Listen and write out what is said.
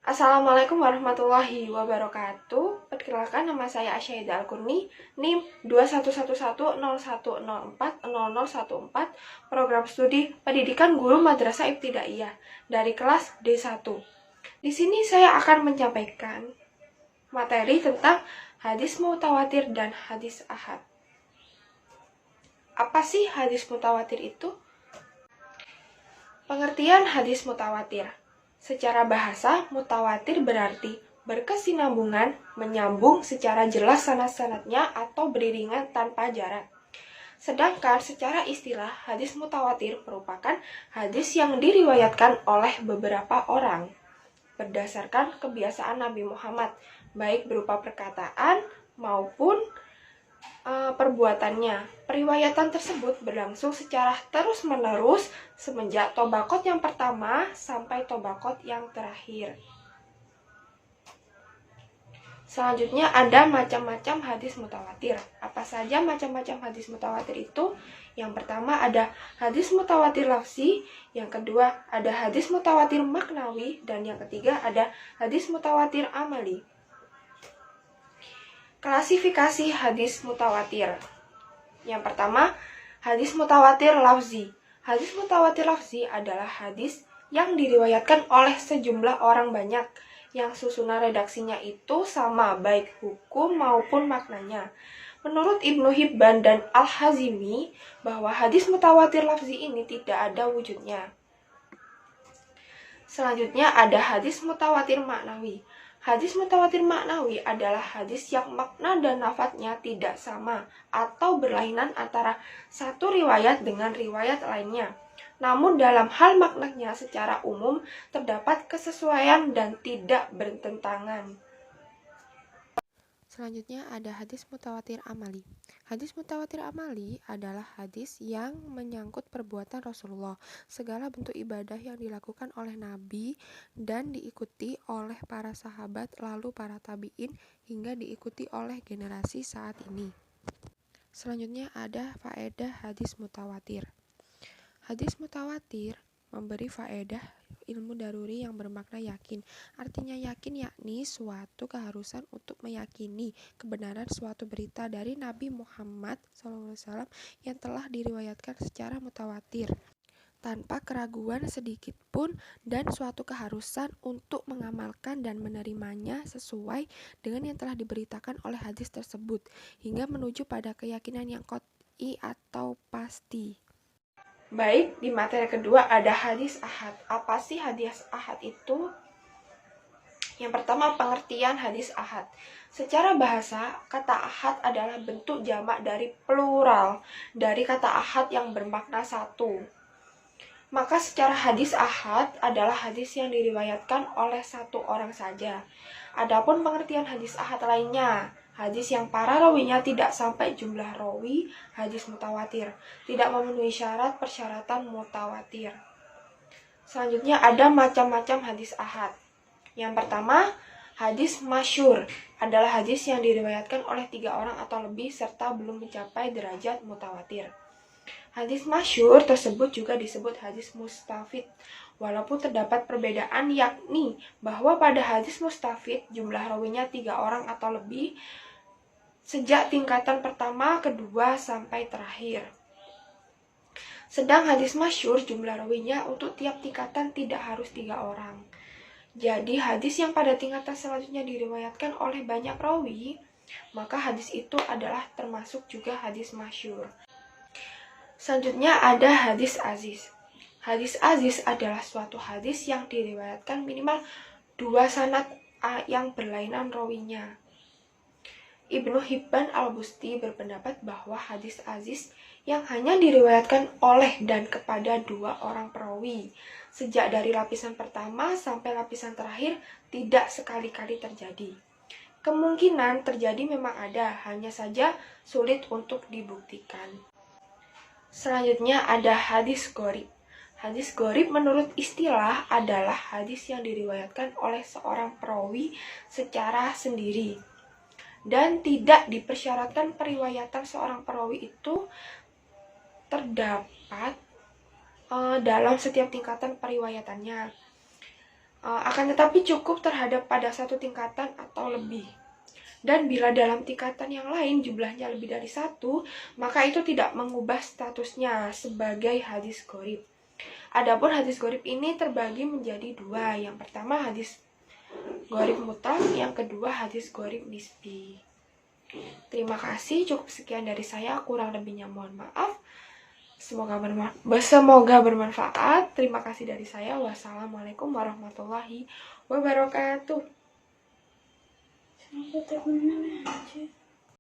Assalamualaikum warahmatullahi wabarakatuh. Perkenalkan, nama saya Asyaidah Al-Kurni, NIM 211101040014, Program Studi Pendidikan Guru Madrasah Ibtidaiyah dari kelas D1. Di sini saya akan menyampaikan materi tentang hadis mutawatir dan hadis ahad. Apa sih hadis mutawatir itu? Pengertian hadis mutawatir. Secara bahasa, mutawatir berarti berkesinambungan, menyambung secara jelas sanad-sanadnya atau beriringan tanpa jarak. Sedangkan secara istilah, hadis mutawatir merupakan hadis yang diriwayatkan oleh beberapa orang berdasarkan kebiasaan Nabi Muhammad, baik berupa perkataan maupun perbuatannya. Periwayatan tersebut berlangsung secara terus-menerus semenjak tobaqot yang pertama sampai tobaqot yang terakhir. Selanjutnya ada macam-macam hadis mutawatir. Apa saja macam-macam hadis mutawatir itu? Yang pertama ada hadis mutawatir lafzi, yang kedua ada hadis mutawatir maknawi, dan yang ketiga ada hadis mutawatir amali. Klasifikasi hadis mutawatir. Yang pertama, hadis mutawatir lafzi. Hadis mutawatir lafzi adalah hadis yang diriwayatkan oleh sejumlah orang banyak, yang susunan redaksinya itu sama baik hukum maupun maknanya. Menurut Ibnu Hibban dan Al-Hazimi, bahwa hadis mutawatir lafzi ini tidak ada wujudnya. Selanjutnya ada hadis mutawatir maknawi. Hadis mutawatir maknawi adalah hadis yang makna dan lafadznya tidak sama atau berlainan antara satu riwayat dengan riwayat lainnya. Namun dalam hal maknanya secara umum terdapat kesesuaian dan tidak bertentangan. Selanjutnya ada hadis mutawatir amali. Hadis mutawatir amali adalah hadis yang menyangkut perbuatan Rasulullah, segala bentuk ibadah yang dilakukan oleh Nabi dan diikuti oleh para sahabat, lalu para tabi'in, hingga diikuti oleh generasi saat ini. Selanjutnya ada faedah hadis mutawatir. Hadis mutawatir memberi faedah ilmu daruri yang bermakna yakin. Artinya yakin yakni suatu keharusan untuk meyakini kebenaran suatu berita dari Nabi Muhammad SAW yang telah diriwayatkan secara mutawatir tanpa keraguan sedikit pun, dan suatu keharusan untuk mengamalkan dan menerimanya sesuai dengan yang telah diberitakan oleh hadis tersebut, hingga menuju pada keyakinan yang qot'i atau pasti. Baik, di materi kedua ada hadis ahad. Apa sih hadis ahad itu? Yang pertama, pengertian hadis ahad. Secara bahasa, kata ahad adalah bentuk jamak dari plural dari kata ahad yang bermakna satu. Maka secara hadis ahad adalah hadis yang diriwayatkan oleh satu orang saja. Adapun pengertian hadis ahad lainnya, hadis yang para rawinya tidak sampai jumlah rawi, hadis mutawatir, tidak memenuhi syarat persyaratan mutawatir. Selanjutnya ada macam-macam hadis ahad. Yang pertama, hadis masyhur adalah hadis yang diriwayatkan oleh 3 orang atau lebih serta belum mencapai derajat mutawatir. Hadis masyhur tersebut juga disebut hadis mustafid, walaupun terdapat perbedaan, yakni bahwa pada hadis mustafid jumlah rawinya 3 orang atau lebih sejak tingkatan pertama, kedua, sampai terakhir. Sedang hadis masyhur jumlah rawinya untuk tiap tingkatan tidak harus 3 orang. Jadi hadis yang pada tingkatan selanjutnya diriwayatkan oleh banyak rawi, maka hadis itu adalah termasuk juga hadis masyhur. Selanjutnya ada hadis aziz. Hadis aziz adalah suatu hadis yang diriwayatkan minimal 2 sanad yang berlainan rawinya. Ibnu Hibban Al-Busti berpendapat bahwa hadis aziz yang hanya diriwayatkan oleh dan kepada 2 orang perawi, sejak dari lapisan pertama sampai lapisan terakhir, tidak sekali-kali terjadi. Kemungkinan terjadi memang ada, hanya saja sulit untuk dibuktikan. Selanjutnya ada hadis gharib. Hadis gharib menurut istilah adalah hadis yang diriwayatkan oleh seorang perawi secara sendiri dan tidak dipersyaratkan periwayatan seorang perawi itu terdapat dalam setiap tingkatan periwayatannya. akan tetapi cukup terhadap pada satu tingkatan atau lebih. Dan bila dalam tingkatan yang lain jumlahnya lebih dari satu, maka itu tidak mengubah statusnya sebagai hadis gharib. Adapun hadis gharib ini terbagi menjadi dua. Yang pertama hadis gharib mutlak, yang kedua hadis gharib nisbi. Terima kasih, cukup sekian dari saya, kurang lebihnya mohon maaf. Semoga bermanfaat. Terima kasih dari saya. Wassalamualaikum warahmatullahi wabarakatuh. Kenapa tak benar aja?